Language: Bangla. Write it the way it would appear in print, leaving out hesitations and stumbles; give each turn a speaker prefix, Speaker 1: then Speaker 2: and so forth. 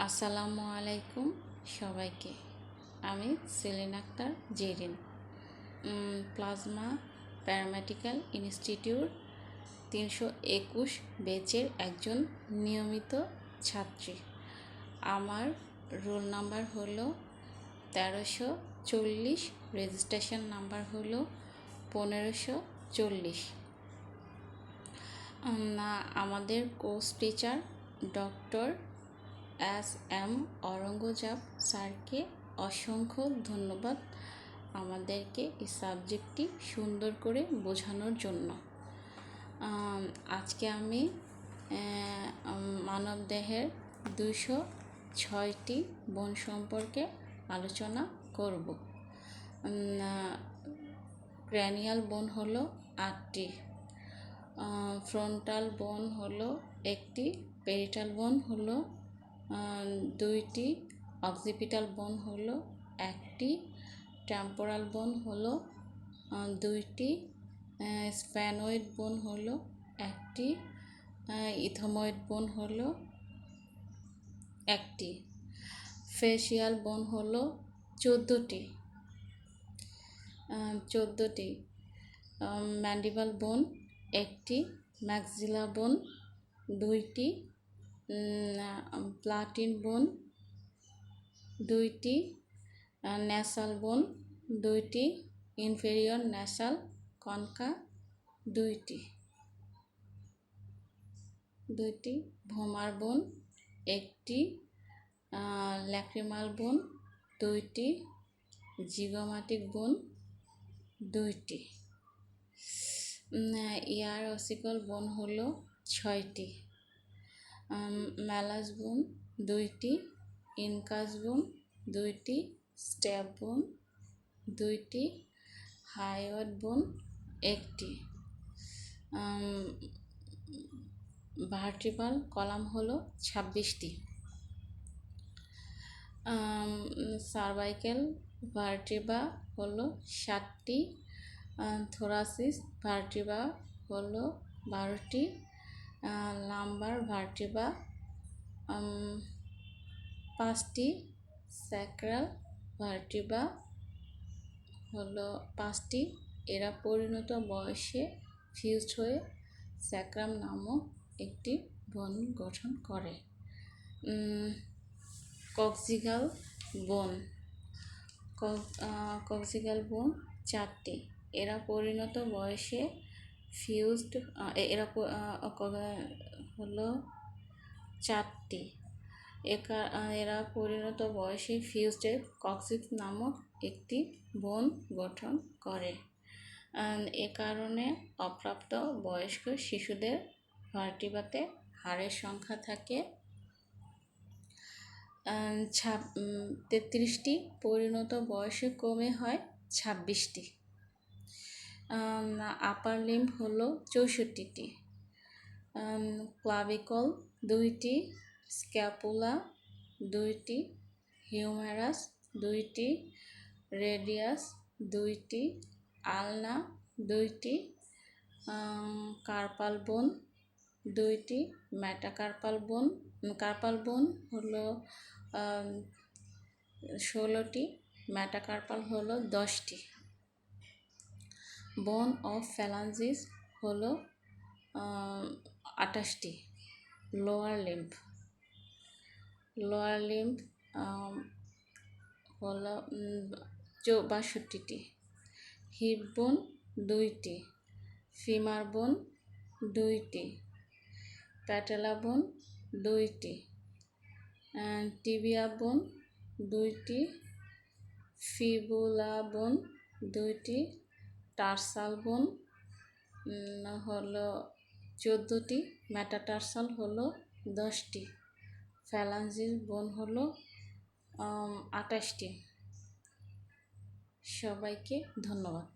Speaker 1: আসসালামু আলাইকুম সবাইকে। আমি Selina Akter Jerin, Plasma Paramedical Institute 321 ব্যাচের একজন নিয়মিত ছাত্রী। আমার রোল নাম্বার হলো 1340, রেজিস্ট্রেশন নাম্বার হলো 1540। আমাদের কোর্স টিচার ডক্টর SM অরঙ্গজাব স্যারকে অসংখ্য ধন্যবাদ আমাদেরকে এই সাবজেক্টটি সুন্দর করে বোঝানোর জন্য। আজকে আমি মানবদেহের 206টি বোন সম্পর্কে আলোচনা করব। ক্র্যানিয়াল বোন হলো 8টি, ফ্রন্টাল বোন হলো 1টি, পেরিটাল বোন হলো 2টি, অক্সিপিটাল বোন হলো 1টি, টেম্পোরাল বোন হলো 2টি, স্প্যানয়েড বোন হলো 1টি, ইথময়েড বোন হলো 1টি, ফেসিয়াল বোন হলো 14টি, ম্যান্ডিবল বোন 1টি, ম্যাক্সিলা বোন 2টি, প্লাটিন বোন 2টি, ন্যাসাল বোন 2টি, ইনফেরিয়র ন্যাসাল কনকা 2টি, ভোমার বোন 1টি, ল্যাক্রিমাল বোন 2টি, জিগোমাটিক বোন 2টি, ইয়ার অসিকল বোন হলো 6টি, ম্যালাস বোন 2টি, ইনকাস বোন 2টি, স্ট্যাপ বোন 2টি, হাইওয়ার্ড বোন 1টি, ভার্টিব্রাল কলাম হলো 26টি, সার্ভাইকেল ভার্টিব্রা হলো 7টি, থোরাসিস ভার্টিব্রা হলো 12টি, লাম্বার ভার্টিব্রা 5টি, স্যাক্রাল ভার্টিব্রা হলো 5টি। এরা পরিণত বয়সে ফিউজড হয়ে স্যাক্রাম নামক একটি বোন গঠন করে। কক্সিগাল বোন, কক্সিগাল বোন 4টি। এরা পরিণত বয়সে ফিউজড, হলো 4টি। এরা পরিণত বয়সে ফিউজড কক্সিস নামক একটি বোন গঠন করে। এ কারণে অপ্রাপ্ত বয়স্ক শিশুদের ভার্টিব্রাতে হাড়ের সংখ্যা থাকে 33টি, পরিণত বয়সে কমে হয় 26টি। আপার লিম্ব হলো 64টি, ক্লাভিকল 2টি, স্ক্যাপুলা 2টি, হিউমেরাস 2টি, রেডিয়াস 2টি, আলনা 2টি, কার্পাল বোন 2টি, মেটাকার্পাল বোন, কার্পাল বোন হলো 16টি, মেটাকার্পাল হলো 10টি। বোন অফ ফ্যালাঞ্জিস হলো 28টি। লোয়ার লিম্ব হলো 62টি। হিপ বোন 2টি, ফিমার বোন 2টি, প্যাটেলা বোন 2টি, টিবিয়া বোন 2টি, ফিবুলা বোন 2টি, টার্সাল বোন হলো 14টি, মেটাটার্সাল হলো 10টি, ফ্যালাঞ্জিস বোন হলো 28টি। সবাইকে ধন্যবাদ।